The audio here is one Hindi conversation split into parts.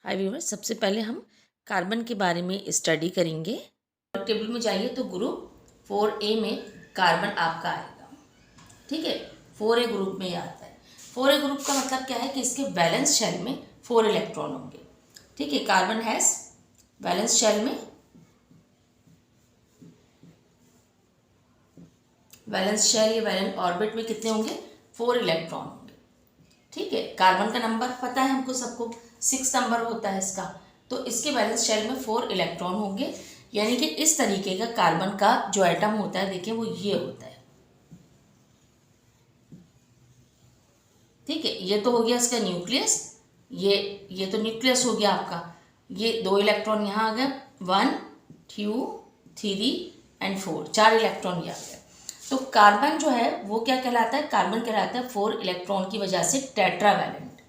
हाय व्यूअर्स, सबसे पहले हम कार्बन के बारे में स्टडी करेंगे। टेबल में जाइए तो ग्रुप 4A में कार्बन आपका आएगा। ठीक है, 4A ग्रुप में ये आता है। 4A ग्रुप का मतलब क्या है कि इसके वैलेंस शेल में 4 इलेक्ट्रॉन होंगे। ठीक है, कार्बन हैज वैलेंस शेल में वैलेंस शेल या वैलेंस ऑर्बिट में कितने होंगे? 4 इलेक्ट्रॉन होंगे। ठीक है, कार्बन का नंबर पता है हमको सबको, 6 नंबर होता है इसका। तो इसके वैलेंस शेल में 4 इलेक्ट्रॉन होंगे, यानी कि इस तरीके का कार्बन का जो एटम होता है, देखिए वो ये होता है। ठीक है, ये तो हो गया इसका न्यूक्लियस। ये तो न्यूक्लियस हो गया आपका। ये 2 इलेक्ट्रॉन यहाँ आ गए, 1 2 3 एंड 4, 4 इलेक्ट्रॉन ये आ गया। तो कार्बन जो है वो क्या कहलाता है? कार्बन कहलाता है 4 इलेक्ट्रॉन की वजह से टेट्रावैलेंट।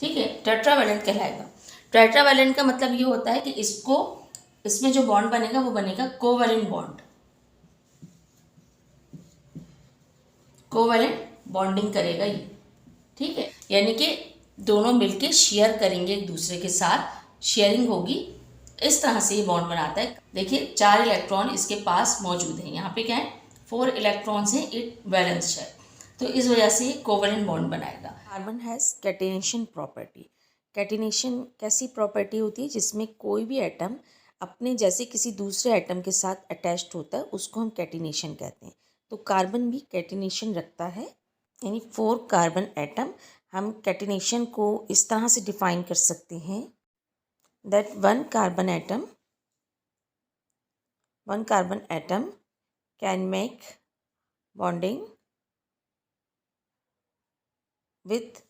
ठीक है, टेट्रावैलेंट कहलाएगा। टेट्रावैलेंट का मतलब ये होता है कि इसमें जो बॉन्ड बनेगा वो बनेगा कोवैलेंट बॉन्ड। कोवैलेंट बॉन्डिंग करेगा ये। ठीक है, यानी कि दोनों मिलके शेयर करेंगे एक दूसरे के साथ, शेयरिंग होगी। इस तरह से ये बॉन्ड बनाता है। देखिए 4 इलेक्ट्रॉन इसके पास मौजूद हैं। यहाँ पे क्या है? 4 इलेक्ट्रॉन्स हैं, इट वैलेंस है। तो इस वजह से ये कोवैलेंट बॉन्ड बनाएगा। Carbon has catenation property. Catenation कैसी प्रॉपर्टी होती है? जिसमें कोई भी एटम अपने जैसे किसी दूसरे एटम के साथ अटैच्ड होता है, उसको हम कैटिनेशन कहते हैं। तो कार्बन भी कैटिनेशन रखता है, यानी 4 कार्बन एटम। हम कैटिनेशन को इस तरह से डिफाइन कर सकते हैं that one carbon atom can make bonding with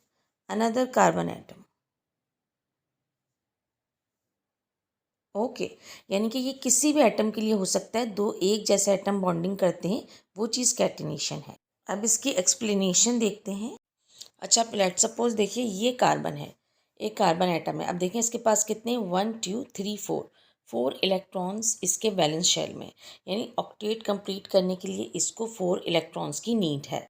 another carbon atom. Okay, यानी कि ये किसी भी एटम के लिए हो सकता है। दो एक जैसे एटम बॉन्डिंग करते हैं, वो चीज़ कैटिनेशन है। अब इसकी एक्सप्लेनेशन देखते हैं। अच्छा, लेट सपोज देखिए ये कार्बन है, एक कार्बन एटम है। अब देखें इसके पास कितने 1 2 3 4 इलेक्ट्रॉन्स इसके वैलेंस शेल में, यानी ऑक्टेट कंप्लीट करने के लिए इसको 4 इलेक्ट्रॉन्स की नीड है।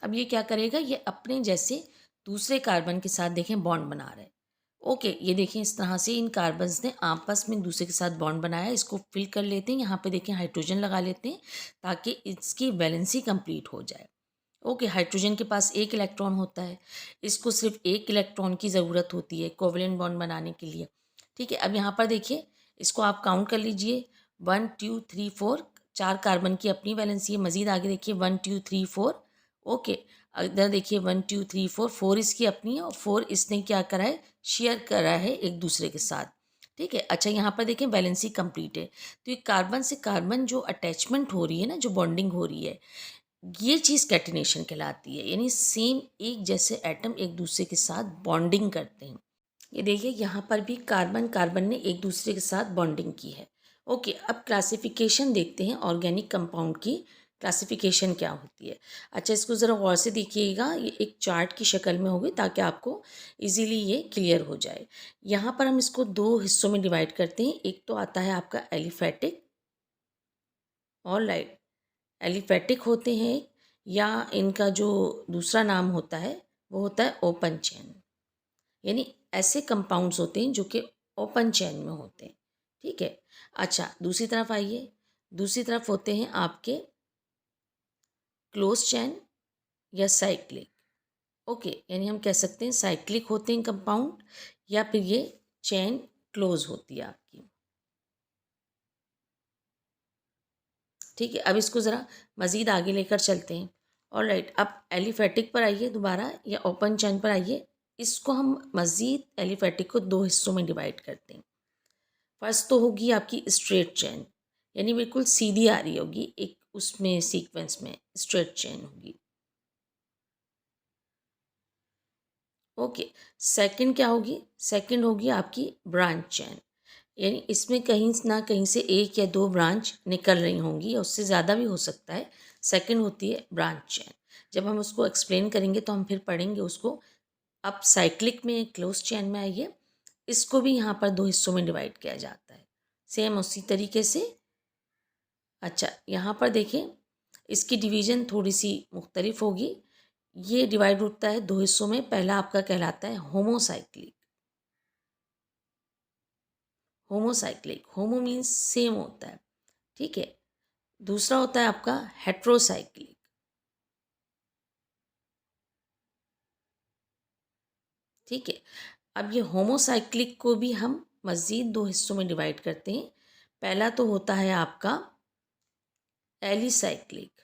अब ये क्या करेगा? ये अपने जैसे दूसरे कार्बन के साथ देखें बॉन्ड बना रहे हैं। ओके, ये देखें इस तरह से इन कार्बन्स ने आपस में दूसरे के साथ बॉन्ड बनाया। इसको फिल कर लेते हैं, यहाँ पे देखें हाइड्रोजन लगा लेते हैं ताकि इसकी वैलेंसी कंप्लीट हो जाए। ओके, हाइड्रोजन के पास एक इलेक्ट्रॉन होता है, इसको सिर्फ एक इलेक्ट्रॉन की ज़रूरत होती है कोवैलेंट बॉन्ड बनाने के लिए। ठीक है, अब यहाँ पर देखिए इसको आप काउंट कर लीजिए, 1 2 3 4, 4 कार्बन की अपनी वैलेंसी है। मज़ीद आगे देखिए 1 2 3 4। ओके, इधर देखिए 1 2 3 4, 4 इसकी अपनी है और 4 इसने क्या करा है? शेयर करा है एक दूसरे के साथ। ठीक है, अच्छा यहाँ पर देखें वैलेंसी कंप्लीट है। तो ये कार्बन से कार्बन जो अटैचमेंट हो रही है ना, जो बॉन्डिंग हो रही है, ये चीज़ कैटिनेशन कहलाती है। यानी सेम एक जैसे एटम एक दूसरे के साथ बॉन्डिंग करते हैं। ये देखिए यहाँ पर भी कार्बन कार्बन ने एक दूसरे के साथ बॉन्डिंग की है। ओके, अब क्लासिफिकेशन देखते हैं ऑर्गेनिक कंपाउंड की क्लासिफिकेशन क्या होती है। अच्छा, इसको ज़रा गौर से देखिएगा, ये एक चार्ट की शक्ल में होगी ताकि आपको इजीली ये क्लियर हो जाए। यहाँ पर हम इसको दो हिस्सों में डिवाइड करते हैं। एक तो आता है आपका एलिफेटिक, ऑलराइट, एलिफेटिक होते हैं, या इनका जो दूसरा नाम होता है वो होता है ओपन चेन। यानी ऐसे कंपाउंड्स होते हैं जो कि ओपन चेन में होते हैं। ठीक है, अच्छा दूसरी तरफ आइए, दूसरी तरफ होते हैं आपके क्लोज चेन या साइक्लिक। ओके, यानी हम कह सकते हैं साइक्लिक होते हैं कंपाउंड, या फिर ये चेन क्लोज होती है आपकी। ठीक है, अब इसको ज़रा मज़ीद आगे लेकर चलते हैं। ऑलराइट, अब एलिफेटिक पर आइए दोबारा, या ओपन चेन पर आइए। इसको हम मज़ीद एलिफेटिक को दो हिस्सों में डिवाइड करते हैं। फर्स्ट तो होगी आपकी स्ट्रेट चेन, यानी बिल्कुल सीधी आ रही होगी, एक उसमें सीक्वेंस में स्ट्रेट चेन होगी। ओके, सेकंड क्या होगी? सेकंड होगी आपकी ब्रांच चेन, यानी इसमें कहीं ना कहीं से एक या दो ब्रांच निकल रही होंगी, या उससे ज़्यादा भी हो सकता है। सेकंड होती है ब्रांच चेन। जब हम उसको एक्सप्लेन करेंगे तो हम फिर पढ़ेंगे उसको। अब साइक्लिक में क्लोज चेन में आइए, इसको भी यहाँ पर दो हिस्सों में डिवाइड किया जाता है, सेम उसी तरीके से। अच्छा, यहाँ पर देखें इसकी डिवीज़न थोड़ी सी मुख्तलिफ होगी। ये डिवाइड होता है दो हिस्सों में। पहला आपका कहलाता है होमोसाइक्लिक। होमोसाइक्लिक, होमो मीन्स सेम होता है, ठीक है। दूसरा होता है आपका हेट्रोसाइक्लिक। ठीक है। अब ये होमोसाइक्लिक को भी हम मज़ीद दो हिस्सों में डिवाइड करते हैं। पहला तो होता है आपका एलिसाइक्लिक।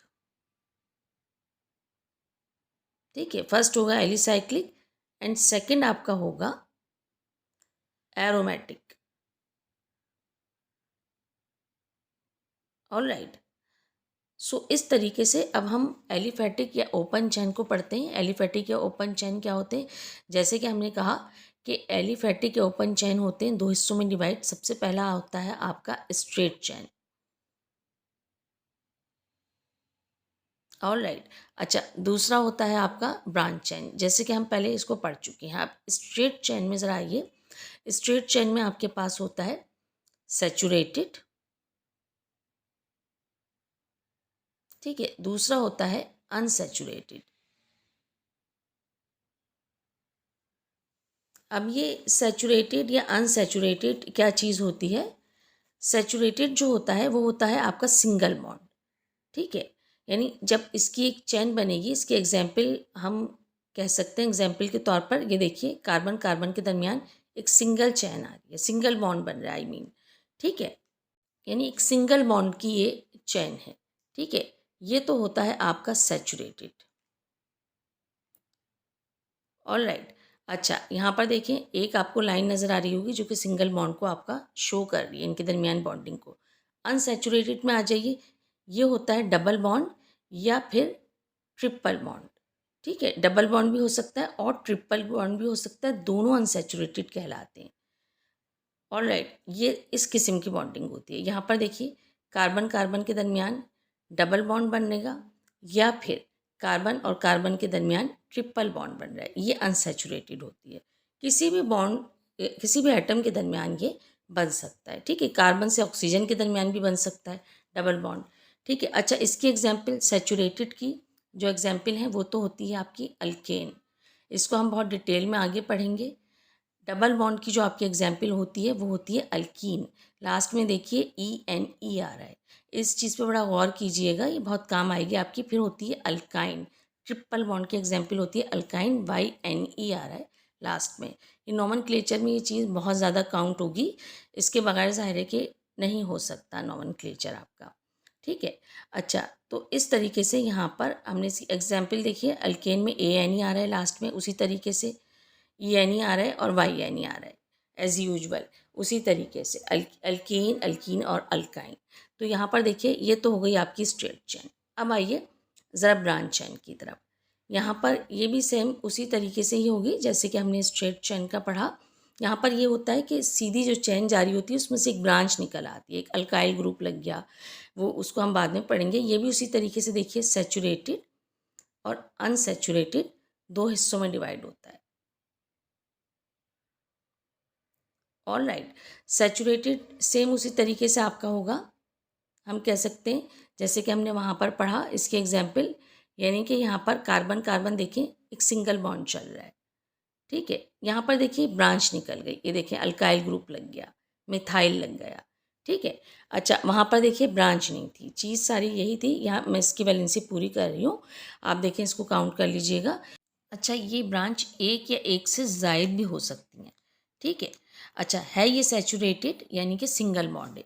ठीक है, फर्स्ट होगा एलिसाइक्लिक एंड सेकंड आपका होगा एरोमेटिक। ऑलराइट। सो इस तरीके से अब हम एलिफैटिक या ओपन चैन को पढ़ते हैं। एलिफैटिक या ओपन चैन क्या होते हैं? जैसे कि हमने कहा कि एलिफैटिक या ओपन चैन होते हैं दो हिस्सों में डिवाइड। सबसे पहला होता है आपका स्ट्रेट चैन। ऑलराइट। अच्छा, दूसरा होता है आपका ब्रांच चैन, जैसे कि हम पहले इसको पढ़ चुके हैं। आप स्ट्रेट चैन में ज़रा आइए। स्ट्रेट चैन में आपके पास होता है सैचुरेटेड। ठीक है, दूसरा होता है अनसैचुरेटेड। अब ये सैचुरेटेड या अनसैचुरेटेड क्या चीज़ होती है? सैचुरेटेड जो होता है वो होता है आपका सिंगल बॉन्ड। ठीक है, यानी जब इसकी एक चैन बनेगी, इसके एग्जाम्पल हम कह सकते हैं। एग्जाम्पल के तौर पर ये देखिए, कार्बन कार्बन के दरमियान एक सिंगल चैन आ रही है, सिंगल बॉन्ड बन रहा है, आई मीन। ठीक है, यानी एक सिंगल बॉन्ड की ये चैन है। ठीक है, ये तो होता है आपका सैचुरेटेड। ऑलराइट। अच्छा, यहाँ पर देखें, एक आपको लाइन नज़र आ रही होगी जो कि सिंगल बॉन्ड को आपका शो कर रही है, इनके दरमियान बॉन्डिंग को। अनसैचुरेटेड में आ जाइए, ये होता है डबल बॉन्ड या फिर ट्रिपल बॉन्ड। ठीक है, डबल बॉन्ड भी हो सकता है और ट्रिपल बॉन्ड भी हो सकता है, दोनों अनसैचुरेटेड कहलाते हैं। ऑलराइट, ये इस किस्म की बॉन्डिंग होती है। यहाँ पर देखिए, कार्बन कार्बन के दरमियान डबल बॉन्ड बनेगा या फिर कार्बन और कार्बन के दरमियान ट्रिपल बॉन्ड बन रहा है, ये अनसैचुरेटेड होती है। किसी भी बॉन्ड, किसी भी एटम के दरमियान ये बन सकता है। ठीक है, कार्बन से ऑक्सीजन के दरमियान भी बन सकता है डबल बॉन्ड। ठीक है। अच्छा, इसकी एग्जाम्पल सैचुरेटेड की जो एग्जाम्पल है वो तो होती है आपकी अल्केन। इसको हम बहुत डिटेल में आगे पढ़ेंगे। डबल बॉन्ड की जो आपकी एग्जाम्पल होती है वो होती है अल्कीन। लास्ट में देखिए ENE आ रहा है, इस चीज़ पे बड़ा गौर कीजिएगा, ये बहुत काम आएगी आपकी। फिर होती है अल्काइन। ट्रिपल बॉन्ड की एग्जाम्पल होती है अल्काइन, YNE आ रहा है लास्ट में। ये नॉमेनक्लेचर में ये चीज़ बहुत ज़्यादा काउंट होगी, इसके बगैर ज़ाहिर है कि नहीं हो सकता नॉमेनक्लेचर आपका। ठीक है। अच्छा, तो इस तरीके से यहाँ पर हमने एग्जाम्पल देखिए, अल्केन में ANE आ रहा है लास्ट में, उसी तरीके से ENE आ रहा है और YNE आ रहा है एज यूजुअल। उसी तरीके से अल्कीन, अल्कीन और अल्काइन। तो यहाँ पर देखिए, ये तो हो गई आपकी स्ट्रेट चैन। अब आइए ज़रा ब्रांच चैन की तरफ। यहाँ पर ये भी सेम उसी तरीके से ही होगी जैसे कि हमने स्ट्रेट चैन का पढ़ा। यहाँ पर ये होता है कि सीधी जो चैन जारी होती है उसमें से एक ब्रांच निकल आती है, एक अल्काइल ग्रुप लग गया, वो उसको हम बाद में पढ़ेंगे। ये भी उसी तरीके से देखिए, सैचुरेटेड और अनसैचुरेटेड दो हिस्सों में डिवाइड होता है। ऑलराइट। सैचुरेटेड सेम उसी तरीके से आपका होगा, हम कह सकते हैं जैसे कि हमने वहाँ पर पढ़ा इसके एग्जाम्पल, यानी कि यहाँ पर कार्बन कार्बन देखें एक सिंगल बॉन्ड चल रहा है। ठीक है, यहाँ पर देखिए ब्रांच निकल गई, ये देखें अल्काइल ग्रुप लग गया, मिथाइल लग गया। ठीक है। अच्छा, वहाँ पर देखिए ब्रांच नहीं थी, चीज़ सारी यही थी। यहाँ मैं इसकी वैलेंसी पूरी कर रही हूँ, आप देखें, इसको काउंट कर लीजिएगा। अच्छा, ये ब्रांच एक या एक से ज़ायद भी हो सकती हैं। ठीक है। अच्छा, है ये सैचुरेटेड यानी कि सिंगल बॉन्ड है।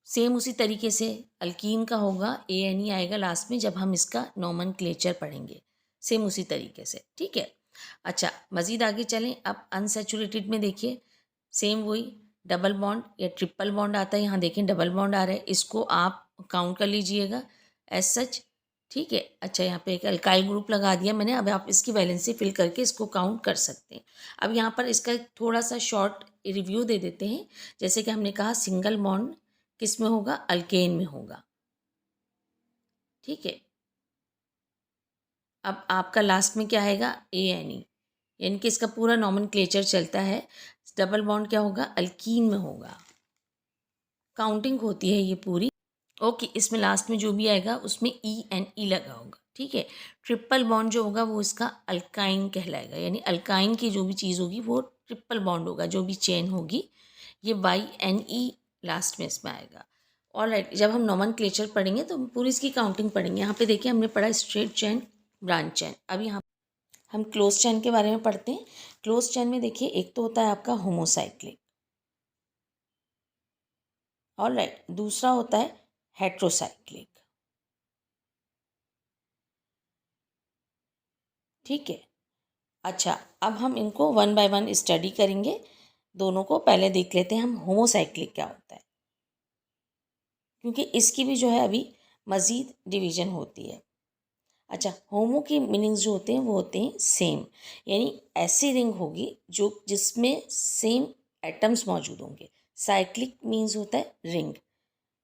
सेम उसी तरीके से अल्कीन का होगा, ANE आएगा लास्ट में जब हम इसका नॉमेनक्लेचर पढ़ेंगे, सेम उसी तरीके से। ठीक है। अच्छा, मज़ीद आगे चलें। अब अनसैचुरेटेड में देखिए, सेम वही डबल बॉन्ड या ट्रिपल बॉन्ड आता है। यहाँ देखें डबल बॉन्ड आ रहा है, इसको आप काउंट कर लीजिएगा एज सच। ठीक है। अच्छा, यहाँ पे एक अल्काइल ग्रुप लगा दिया मैंने, अब आप इसकी वैलेंसी फिल करके इसको काउंट कर सकते हैं। अब यहाँ पर इसका थोड़ा सा शॉर्ट रिव्यू दे देते हैं। जैसे कि हमने कहा, सिंगल बॉन्ड किस में होगा? अल्केन में होगा। ठीक है। अब आपका लास्ट में क्या आएगा? ANE, यानी कि इसका पूरा नॉमेनक्लेचर चलता है। डबल बॉन्ड क्या होगा? अल्कीन में होगा। काउंटिंग होती है ये पूरी। ओके, इसमें लास्ट में जो भी आएगा उसमें ई एन ई लगा होगा, ठीक है। ट्रिपल बॉन्ड जो होगा वो इसका अल्काइन कहलाएगा, यानी अल्काइन की जो भी चीज़ होगी वो ट्रिपल बॉन्ड होगा, जो भी चेन होगी ये वाई एन ई लास्ट में इसमें आएगा। और राइट, जब हम नोमेनक्लेचर पढ़ेंगे तो हम पूरी इसकी काउंटिंग पढ़ेंगे। यहाँ पे देखिए हमने पढ़ा स्ट्रेट चेन, ब्रांच चेन। अब यहाँ हम क्लोज चेन के बारे में पढ़ते हैं। क्लोज चेन में देखिए एक तो होता है आपका होमोसाइक्लिक, और राइट, दूसरा होता है हेट्रोसाइक्लिक, ठीक है। अच्छा, अब हम इनको वन बाय वन स्टडी करेंगे। दोनों को पहले देख लेते हैं हम होमोसाइक्लिक क्या होता है, क्योंकि इसकी भी जो है अभी मज़ीद डिवीज़न होती है। अच्छा, होमो की मीनिंग्स जो होते हैं वो होते हैं सेम, यानी ऐसी रिंग होगी जो जिसमें सेम एटम्स मौजूद होंगे। साइक्लिक मीन्स होता है रिंग,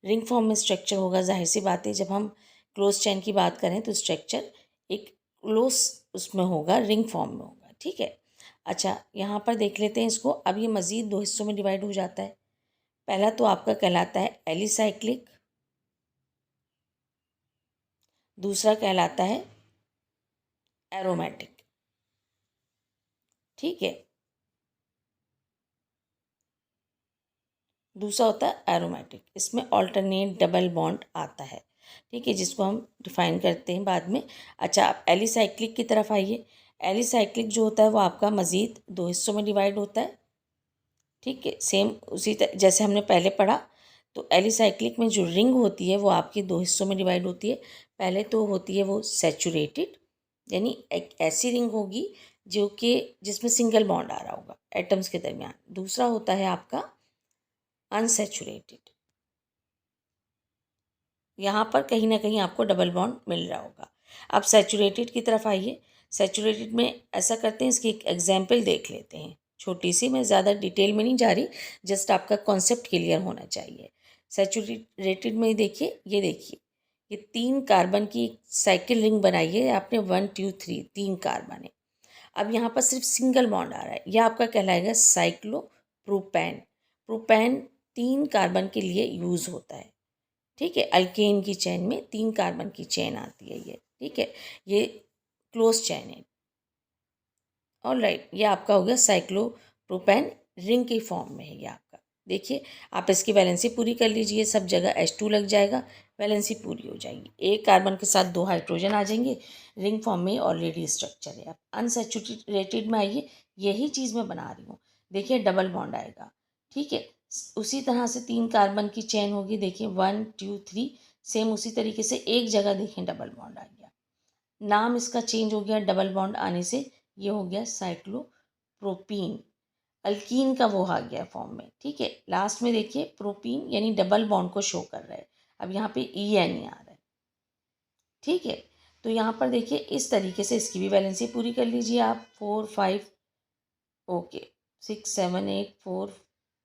रिंग फॉर्म में स्ट्रक्चर होगा। जाहिर सी बात है, जब हम क्लोज चेन की बात करें तो स्ट्रक्चर एक क्लोज उसमें होगा, रिंग फॉर्म में होगा, ठीक है। अच्छा, यहाँ पर देख लेते हैं इसको। अब ये मज़ीद दो हिस्सों में डिवाइड हो जाता है। पहला तो आपका कहलाता है एलिसाइक्लिक, दूसरा कहलाता है एरोमेटिक, ठीक है। दूसरा होता है एरोमेटिक, इसमें ऑल्टरनेट डबल बॉन्ड आता है, ठीक है, जिसको हम डिफाइन करते हैं बाद में। अच्छा, आप एलिसाइक्लिक की तरफ आइए। एलिसाइक्लिक जो होता है वो आपका मज़ीद दो हिस्सों में डिवाइड होता है, ठीक है। सेम उसी जैसे हमने पहले पढ़ा, तो एलिसाइक्लिक में जो रिंग होती है वो आपकी दो हिस्सों में डिवाइड होती है। पहले तो होती है वो सैचुरेटेड, यानी एक ऐसी रिंग होगी जो कि जिसमें सिंगल बॉन्ड आ रहा होगा एटम्स के दरमियान। दूसरा होता है आपका अनसैचुरेटेड, यहाँ पर कहीं ना कहीं आपको डबल बॉन्ड मिल रहा होगा। अब सैचुरेटेड की तरफ आइए। सैचुरेटेड में ऐसा करते हैं, इसकी एक एग्जाम्पल देख लेते हैं छोटी सी। मैं ज़्यादा डिटेल में नहीं जा रही, जस्ट आपका कॉन्सेप्ट क्लियर होना चाहिए। सैचुरेटेड में देखिए, ये देखिए, ये 3 कार्बन की साइकिल रिंग बनाई है आपने, 1 2 3, 3 कार्बन है। अब यहाँ पर सिर्फ सिंगल बॉन्ड आ रहा है, यह आपका कहलाएगा साइक्लोप्रोपेन। प्रोपेन 3 कार्बन के लिए यूज़ होता है, ठीक है। अल्केन की चेन में 3 कार्बन की चेन आती है ये, ठीक है। ये क्लोज चेन है, ऑल राइट। ये आपका हो गया साइक्लोप्रोपेन, रिंग की फॉर्म में है ये आपका। देखिए, आप इसकी वैलेंसी पूरी कर लीजिए, सब जगह H2 लग जाएगा, वैलेंसी पूरी हो जाएगी। एक कार्बन के साथ 2 हाइड्रोजन आ जाएंगे, रिंग फॉर्म में ऑलरेडी स्ट्रक्चर है। अब अनसैचुरेटेड में आइए, यही चीज़ मैं बना रही हूँ। देखिए, डबल बॉन्ड आएगा, ठीक है। उसी तरह से 3 कार्बन की चेन होगी, देखिए 1 2 3, सेम उसी तरीके से एक जगह देखें डबल बॉन्ड आ गया। नाम इसका चेंज हो गया डबल बॉन्ड आने से, ये हो गया साइक्लोप्रोपीन। अल्कीन का वो आ गया फॉर्म में, ठीक है। लास्ट में देखिए प्रोपीन, यानी डबल बॉन्ड को शो कर रहा है। अब यहाँ पे ई एन ई आ रहा है, ठीक है। तो यहाँ पर देखिए इस तरीके से इसकी भी वैलेंसी पूरी कर लीजिए आप। 4 5, ओके, 6 7 8, 4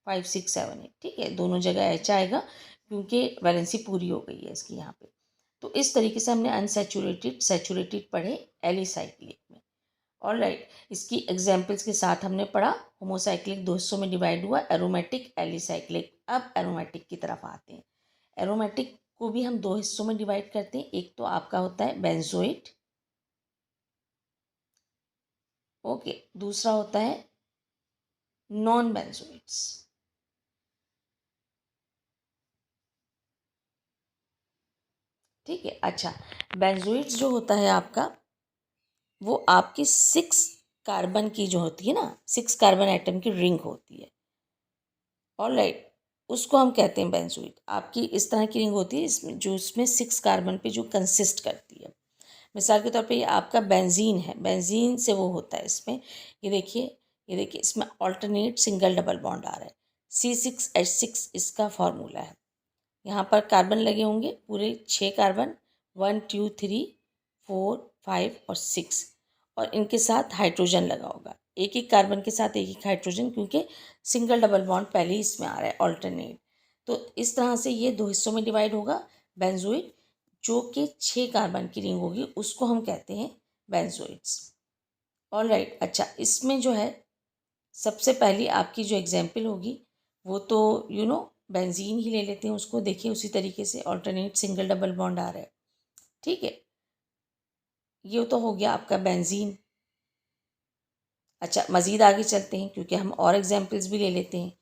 5 6 7 8, ठीक है। दोनों जगह एच आएगा क्योंकि वैलेंसी पूरी हो गई है इसकी यहाँ पे। तो इस तरीके से हमने अनसैचुरेटेड सैचुरेटेड पढ़े एलिसाइक्लिक में, ऑल राइट। इसकी एग्जाम्पल्स के साथ हमने पढ़ा। होमोसाइक्लिक दो हिस्सों में डिवाइड हुआ, एरोमेटिक, एलिसाइक्लिक। अब एरोमेटिक की तरफ आते हैं। एरोमेटिक को भी हम दो हिस्सों में डिवाइड करते हैं। एक तो आपका होता है बेंजोइट, ओके, दूसरा होता है नॉन बेंजोइट्स, ठीक है। अच्छा, बेंजोइट्स जो होता है आपका, वो आपकी 6 कार्बन की जो होती है ना, 6 कार्बन एटम की रिंग होती है, ऑल राइट। उसको हम कहते हैं बेंजोइट। आपकी इस तरह की रिंग होती है इसमें, जो उसमें 6 कार्बन पे जो कंसिस्ट करती है। मिसाल के तौर पे ये आपका बेंजीन है, बेंजीन से वो होता है इसमें। ये देखिए इसमें ऑल्टरनेट सिंगल डबल बॉन्ड आ रहा है, C6H6 इसका फॉर्मूला है। यहाँ पर कार्बन लगे होंगे पूरे 6 कार्बन, 1 2 3 4 5 और 6, और इनके साथ हाइड्रोजन लगा होगा। एक एक कार्बन के साथ एक एक हाइड्रोजन, क्योंकि सिंगल डबल बॉन्ड पहले ही इसमें आ रहा है ऑल्टरनेट। तो इस तरह से ये दो हिस्सों में डिवाइड होगा। बेंजोइड जो कि 6 कार्बन की रिंग होगी उसको हम कहते हैं बेंजोइड्स, ऑल राइट। अच्छा, इसमें जो है सबसे पहली आपकी जो एग्जाम्पल होगी वो तो बेंजीन ही ले लेते हैं उसको। देखिए उसी तरीके से ऑल्टरनेट सिंगल डबल बॉन्ड आ रहा है। ठीक है, ये तो हो गया आपका बेंजीन। अच्छा, मज़ीद आगे चलते हैं क्योंकि हम और एग्जाम्पल्स भी ले लेते हैं।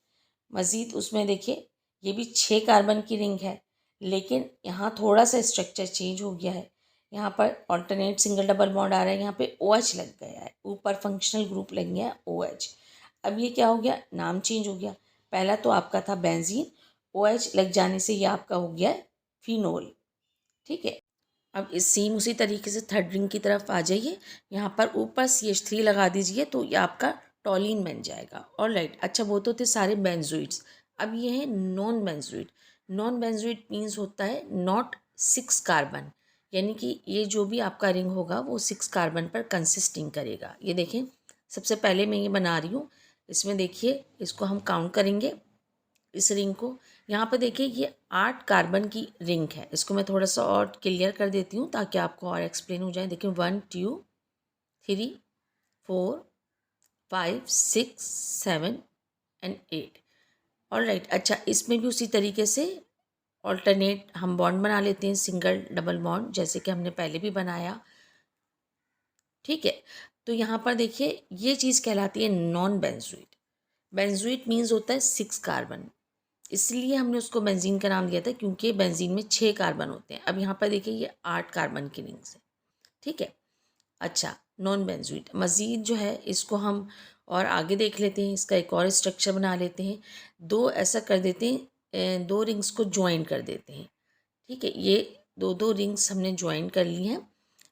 मज़ीद उसमें देखिए ये भी 6 कार्बन की रिंग है, लेकिन यहाँ थोड़ा सा स्ट्रक्चर चेंज हो गया है। यहाँ पर ऑल्टरनेट सिंगल डबल बॉन्ड आ रहा है, यहाँ पे OH लग गया है, ऊपर फंक्शनल ग्रुप लग गया है OH। अब ये क्या हो गया, नाम चेंज हो गया। पहला तो आपका था बेंजीन, OH लग जाने से ये आपका हो गया है फिनोल। ठीक है, अब इस सेम उसी तरीके से थर्ड रिंग की तरफ आ जाइए। यहाँ पर ऊपर CH3 लगा दीजिए तो ये आपका टॉलिन बन जाएगा। ऑलराइट, अच्छा वो तो थे सारे बेंजोइड्स। अब ये है non benzoid. Non benzoid means होता है नॉट 6 कार्बन, यानी कि ये जो भी आपका रिंग होगा वो 6 कार्बन पर कंसिस्टिंग करेगा। ये देखें, सबसे पहले मैं ये बना रही हूँ। इसमें देखिए इसको हम काउंट करेंगे, इस रिंग को। यहाँ पर देखिए ये 8 कार्बन की रिंग है। इसको मैं थोड़ा सा और क्लियर कर देती हूँ ताकि आपको और एक्सप्लेन हो जाए। देखिए 1 2 3 4 5 6 7 एंड 8। ऑलराइट, अच्छा इसमें भी उसी तरीके से ऑल्टरनेट हम बॉन्ड बना लेते हैं, सिंगल डबल बॉन्ड, जैसे कि हमने पहले भी बनाया। ठीक है, तो यहाँ पर देखिए ये चीज़ कहलाती है नॉन बेंजोइड। बेंजोइड मीन्स होता है 6 कार्बन, इसलिए हमने उसको बेंजीन का नाम दिया था क्योंकि बेंजीन में 6 कार्बन होते हैं। अब यहाँ पर देखिए ये 8 कार्बन की रिंग्स है। ठीक है, अच्छा नॉन बेंजोइड मज़ीद जो है इसको हम और आगे देख लेते हैं। इसका एक और स्ट्रक्चर बना लेते हैं। दो ऐसा कर देते हैं, 2 रिंग्स को ज्वाइन कर देते हैं। ठीक है, ये दो रिंग्स हमने ज्वाइन कर ली हैं।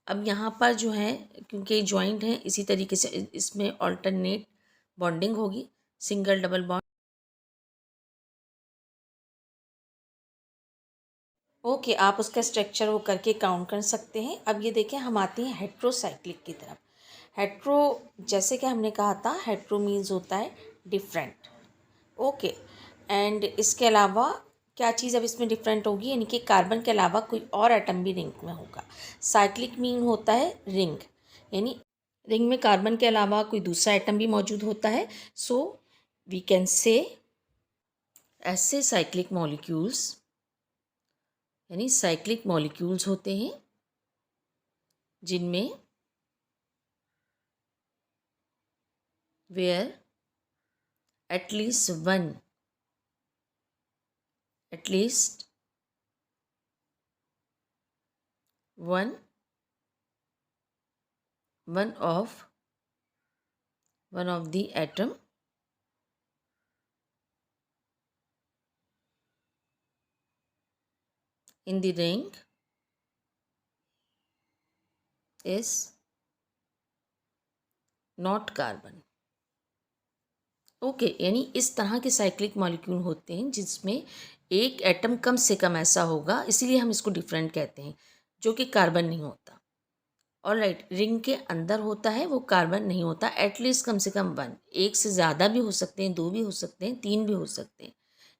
अब यहाँ पर जो है क्योंकि ज्वाइंट है, इसी तरीके से इसमें ऑल्टरनेट बॉन्डिंग होगी, सिंगल डबल बॉन्ड। ओके, आप उसका स्ट्रक्चर वो करके काउंट कर सकते हैं। अब ये देखें, हम आते हैं हेट्रोसाइक्लिक की तरफ। हेट्रो, जैसे कि हमने कहा था, हेट्रो मीन्स होता है डिफरेंट। ओके, एंड इसके अलावा क्या चीज़ अब इसमें डिफरेंट होगी, यानी कि कार्बन के अलावा कोई और एटम भी रिंग में होगा। साइक्लिक मीन होता है रिंग, यानी रिंग में कार्बन के अलावा कोई दूसरा एटम भी मौजूद होता है। सो वी कैन से ऐसे साइक्लिक मॉलिक्यूल्स, यानी साइक्लिक मॉलिक्यूल्स होते हैं जिनमें where at least one one of the atom in the ring is not carbon। Okay, यानी इस तरह के साइक्लिक मॉलिक्यूल होते हैं जिसमें एक एटम कम से कम ऐसा होगा, इसीलिए हम इसको डिफरेंट कहते हैं, जो कि कार्बन नहीं होता। ऑलराइट, रिंग के अंदर होता है वो कार्बन नहीं होता। एटलीस्ट कम से कम 1, एक से ज़्यादा भी हो सकते हैं, 2 भी हो सकते हैं, 3 भी हो सकते हैं।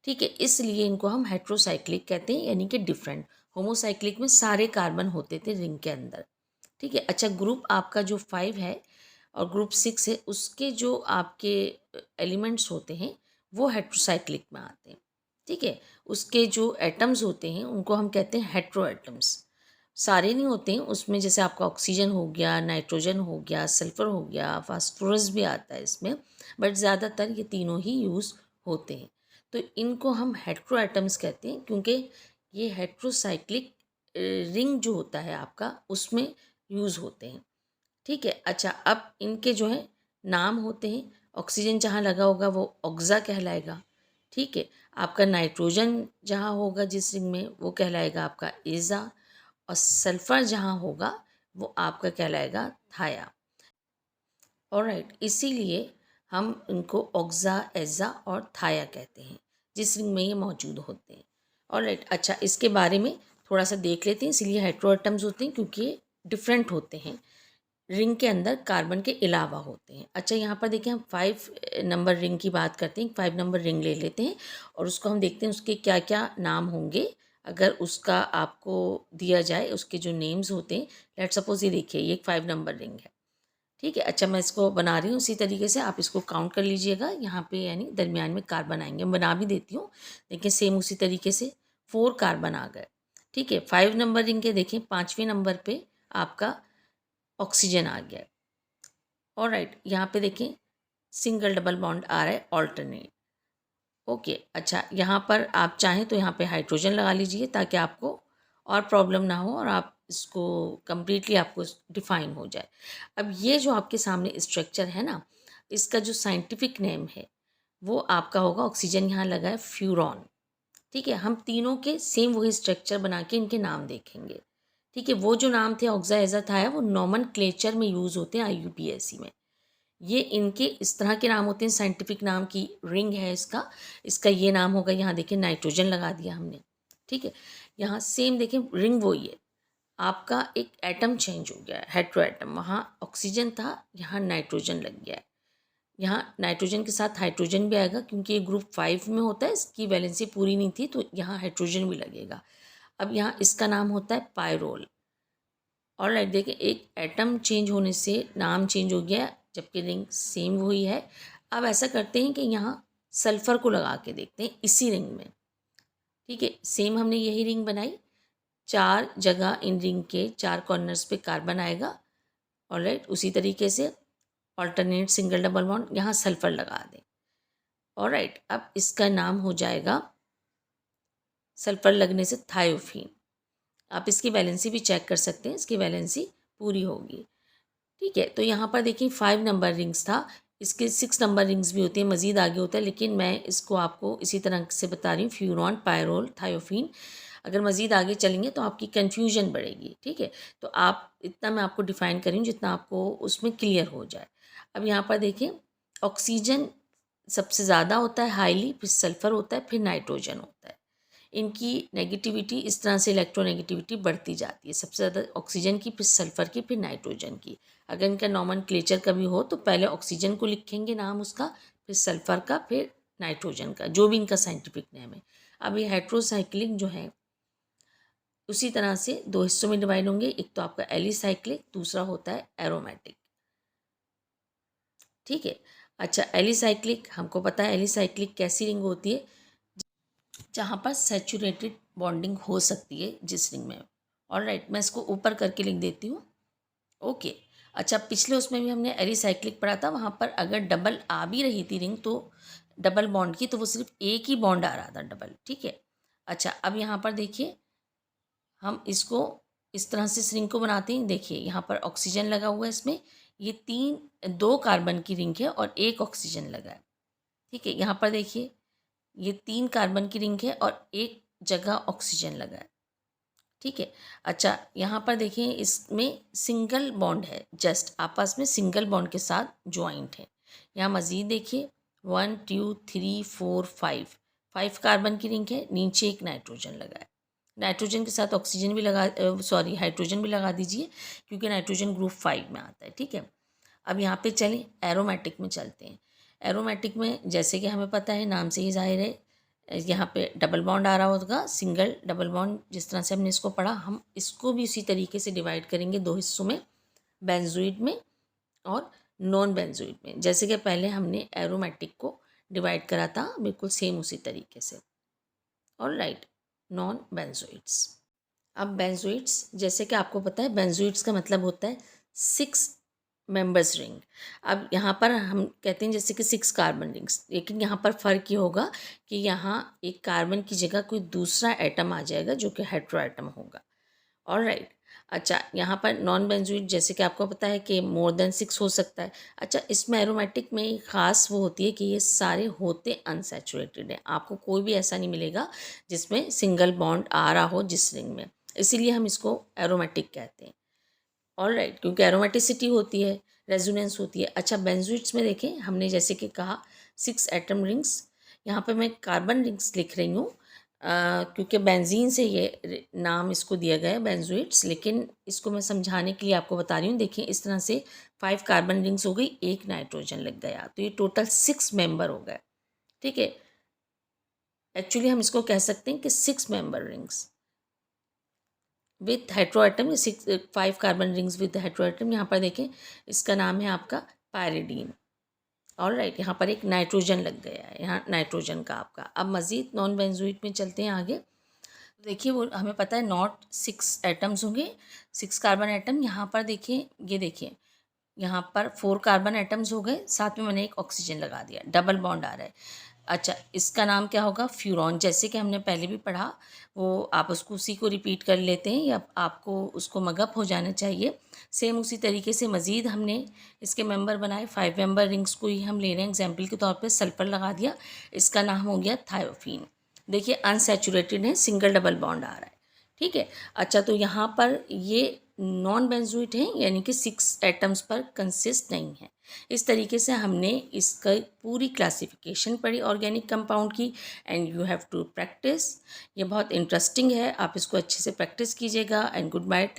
ठीक है, इसलिए इनको हम हेट्रोसाइक्लिक कहते हैं, यानी कि डिफरेंट। होमोसाइक्लिक में सारे कार्बन होते थे रिंग के अंदर। ठीक है, अच्छा ग्रुप आपका जो 5 है और ग्रुप 6 है, उसके जो आपके एलिमेंट्स होते हैं वो हेट्रोसाइक्लिक में आते हैं। ठीक है, उसके जो एटम्स होते हैं उनको हम कहते हैं हेट्रो एटम्स। सारे नहीं होते हैं उसमें, जैसे आपका ऑक्सीजन हो गया, नाइट्रोजन हो गया, सल्फर हो गया, फास्फोरस भी आता है इसमें, बट ज़्यादातर ये तीनों ही यूज़ होते हैं। तो इनको हम हेट्रो एटम्स कहते हैं क्योंकि ये हेट्रोसाइक्लिक रिंग जो होता है आपका उसमें यूज़ होते हैं। ठीक है, अच्छा अब इनके जो है नाम होते हैं। ऑक्सीजन जहाँ लगा होगा वो ऑक्सा कहलाएगा। ठीक है, आपका नाइट्रोजन जहाँ होगा जिस रिंग में वो कहलाएगा आपका एज़ा, और सल्फर जहाँ होगा वो आपका कहलाएगा थाया। ऑलराइट, इसीलिए हम इनको ऑक्सा, एज़ा और थाया कहते हैं जिस रिंग में ये मौजूद होते हैं। ऑलराइट, अच्छा इसके बारे में थोड़ा सा देख लेते हैं। इसीलिए हेट्रो एटम्स होते हैं क्योंकि ये डिफरेंट होते हैं, रिंग के अंदर कार्बन के अलावा होते हैं। अच्छा यहाँ पर देखिए, हम 5 नंबर रिंग की बात करते हैं। 5 नंबर रिंग ले लेते हैं और उसको हम देखते हैं उसके क्या क्या नाम होंगे अगर उसका आपको दिया जाए, उसके जो नेम्स होते हैं। लेट सपोज ये देखिए, ये एक 5 नंबर रिंग है। ठीक है। अच्छा, मैं इसको बना रही हूँ उसी तरीके से, आप इसको काउंट कर लीजिएगा। यहाँ पे यानी दरमियान में कार्बन आएंगे, मैं बना भी देती हूँ। देखिए सेम उसी तरीके से 4 कार्बन आ गए। ठीक है, 5 नंबर रिंग के देखें, 5वें नंबर पे आपका ऑक्सीजन आ गया। ऑलराइट, यहाँ पे देखें सिंगल डबल बॉन्ड आ रहा है ऑल्टरनेट। ओके, अच्छा यहाँ पर आप चाहें तो यहाँ पे हाइड्रोजन लगा लीजिए ताकि आपको और प्रॉब्लम ना हो और आप इसको कम्प्लीटली आपको डिफाइन हो जाए। अब ये जो आपके सामने स्ट्रक्चर है ना, इसका जो साइंटिफिक नेम है वो आपका होगा, ऑक्सीजन यहाँ लगा है फ्यूरॉन। ठीक है, हम तीनों के सेम वही स्ट्रक्चर बना के इनके नाम देखेंगे। ठीक है, वो जो नाम थे ऑक्सा एज़ाथाया वो नॉमनक्लेचर में यूज़ होते हैं IUPAC में। ये इनके इस तरह के नाम होते हैं, साइंटिफिक नाम की रिंग है इसका, इसका ये नाम होगा। यहाँ देखिए नाइट्रोजन लगा दिया हमने। ठीक है, यहाँ सेम देखें रिंग वही है, आपका एक एटम चेंज हो गया है, हेट्रो एटम। वहाँ ऑक्सीजन था, यहाँ नाइट्रोजन लग गया है। यहाँ नाइट्रोजन के साथ हाइड्रोजन भी आएगा क्योंकि ये ग्रुप 5 में होता है, इसकी वैलेंसी पूरी नहीं थी तो यहाँ हाइड्रोजन भी लगेगा। अब यहाँ इसका नाम होता है पायरोल। और राइट, देखिए एक एटम चेंज होने से नाम चेंज हो गया जबकि रिंग सेम वही है। अब ऐसा करते हैं कि यहाँ सल्फ़र को लगा के देखते हैं इसी रिंग में। ठीक है, सेम हमने यही रिंग बनाई, 4 जगह इन रिंग के 4 कॉर्नर्स पे कार्बन आएगा। और राइट, उसी तरीके से ऑल्टरनेट सिंगल डबल बॉन्ड यहाँ सल्फ़र लगा दें। और राइट, अब इसका नाम हो जाएगा, सल्फ़र लगने से थायोफीन। आप इसकी वैलेंसी भी चेक कर सकते हैं, इसकी वैलेंसी पूरी होगी। ठीक है, तो यहाँ पर देखिए 5 नंबर रिंग्स था, इसके 6 नंबर रिंग्स भी होते हैं, मज़ीद आगे होता है, लेकिन मैं इसको आपको इसी तरह से बता रही हूँ, फ्यूरॉन, पायरोल, थायोफीन। अगर मज़ीद आगे चलेंगे तो आपकी कन्फ्यूजन बढ़ेगी। ठीक है, तो आप इतना मैं आपको डिफ़ाइन करी हूँ जितना आपको उसमें क्लियर हो जाए। अब यहाँ पर देखिए ऑक्सीजन सबसे ज़्यादा होता है हाईली, फिर सल्फ़र होता है, फिर नाइट्रोजन होता है। इनकी नेगेटिविटी इस तरह से इलेक्ट्रोनेगेटिविटी बढ़ती जाती है, सबसे ज़्यादा ऑक्सीजन की, फिर सल्फ़र की, फिर नाइट्रोजन की। अगर इनका नॉमनक्लेचर कभी हो तो पहले ऑक्सीजन को लिखेंगे नाम उसका, फिर सल्फ़र का, फिर नाइट्रोजन का, जो भी इनका साइंटिफिक नेम है। अब ये हेट्रोसाइक्लिक जो है उसी तरह से 2 हिस्सों में डिवाइड होंगे, एक तो आपका एलिसाइक्लिक, दूसरा होता है एरोमेटिक। ठीक है, अच्छा एलिसाइक्लिक हमको पता है, एलिसाइक्लिक कैसी रिंग होती है जहाँ पर सैचुरेटेड बॉन्डिंग हो सकती है जिस रिंग में। और राइट, मैं इसको ऊपर करके लिख देती हूँ। ओके, अच्छा पिछले उसमें भी हमने एलिसाइक्लिक पढ़ा था, वहाँ पर अगर डबल आ भी रही थी रिंग तो डबल बॉन्ड की, तो वो सिर्फ एक ही बॉन्ड आ रहा था डबल। ठीक है, अच्छा अब यहाँ पर देखिए हम इसको इस तरह से इस रिंग को बनाते हैं। देखिए यहाँ पर ऑक्सीजन लगा हुआ है इसमें, ये 2 कार्बन की रिंग है और 1 ऑक्सीजन लगा है। ठीक है, यहाँ पर देखिए ये 3 कार्बन की रिंग है और 1 जगह ऑक्सीजन लगा है। ठीक है, अच्छा यहाँ पर देखिए इसमें सिंगल बॉन्ड है, जस्ट आपस में सिंगल बॉन्ड के साथ ज्वाइंट है। यहाँ मज़ीद देखिए 1 2 3 4 5 कार्बन की रिंग है, नीचे 1 नाइट्रोजन लगा है। नाइट्रोजन के साथ ऑक्सीजन भी लगा, सॉरी हाइड्रोजन भी लगा दीजिए क्योंकि नाइट्रोजन ग्रुप 5 में आता है। ठीक है, अब यहाँ पे चलें एरोमेटिक में चलते हैं। एरोमेटिक में जैसे कि हमें पता है, नाम से ही जाहिर है, यहाँ पे डबल बॉन्ड आ रहा होगा, सिंगल डबल बॉन्ड जिस तरह से हमने इसको पढ़ा, हम इसको भी उसी तरीके से डिवाइड करेंगे 2 हिस्सों में, बेंजोइड में और नॉन बेंजोइड में, जैसे कि पहले हमने एरोमेटिक को डिवाइड करा था, बिल्कुल सेम उसी तरीके से। और राइट, नॉन बेंजोइड्स। अब बेंजोइड्स, जैसे कि आपको पता है बेंजोइड्स का मतलब होता है 6 मेंबर्स रिंग। अब यहाँ पर हम कहते हैं जैसे कि 6 कार्बन रिंग्स, लेकिन यहाँ पर फ़र्क ये होगा कि यहाँ एक कार्बन की जगह कोई दूसरा एटम आ जाएगा जो कि हेट्रो एटम होगा। और राइट, अच्छा यहाँ पर नॉन बेंजोइड जैसे कि आपको पता है कि मोर देन 6 हो सकता है। अच्छा इसमें एरोमेटिक में ख़ास वो होती है कि ये सारे होते अनसैचुरेटेड हैं, आपको कोई भी ऐसा नहीं मिलेगा जिसमें सिंगल बॉन्ड आ रहा हो जिस रिंग में, इसीलिए हम इसको एरोमेटिक कहते हैं। ऑल राइट, क्योंकि एरोमेटिसिटी होती है, रेजोनेंस होती है। अच्छा बेंजोइड्स में देखें हमने जैसे कि कहा 6 एटम रिंग्स, यहाँ पे मैं कार्बन रिंग्स लिख रही हूँ क्योंकि बेंजीन से ये नाम इसको दिया गया है बेंजोइड्स, लेकिन इसको मैं समझाने के लिए आपको बता रही हूँ। देखिए इस तरह से 5 कार्बन रिंग्स हो गई, 1 नाइट्रोजन लग गया, तो ये टोटल 6 मेंबर हो गए। ठीक है, एक्चुअली हम इसको कह सकते हैं कि 6 member rings. With hetero atom, 5 carbon rings with hetero atom. यहाँ पर देखें इसका नाम है आपका पायरिडीन। ऑलराइट, यहाँ पर एक नाइट्रोजन लग गया है, यहाँ नाइट्रोजन का आपका। अब मज़ीद नॉन बेंजोइट में चलते हैं आगे। देखिए वो हमें पता है नॉट 6 एटम्स होंगे, 6 कार्बन एटम। यहाँ पर देखिए, ये देखिए यहाँ पर 4 कार्बन एटम्स हो गए, साथ में मैंने एक ऑक्सीजन लगा दिया, डबल बॉन्ड आ रहा है। अच्छा, इसका नाम क्या होगा? फ्यूरॉन। जैसे कि हमने पहले भी पढ़ा, वो आप उसको उसी को रिपीट कर लेते हैं या आपको उसको मगअप हो जाना चाहिए। सेम उसी तरीके से मज़ीद हमने इसके मेंबर बनाए, 5 मेंबर रिंग्स को ही हम ले रहे हैं एग्जाम्पल के तौर पे। सल्फर लगा दिया, इसका नाम हो गया थायोफीन। देखिए अनसैचुरेटेड है, सिंगल डबल बॉन्ड आ रहा है, ठीक है। अच्छा, तो यहाँ पर ये नॉन बेंजोइट है, यानी कि 6 एटम्स पर कंसिस्ट नहीं है। इस तरीके से हमने इसका पूरी क्लासिफिकेशन पढ़ी ऑर्गेनिक कंपाउंड की। And you have to practise. ये बहुत इंटरेस्टिंग है, आप इसको अच्छे से प्रैक्टिस कीजिएगा। And good bye.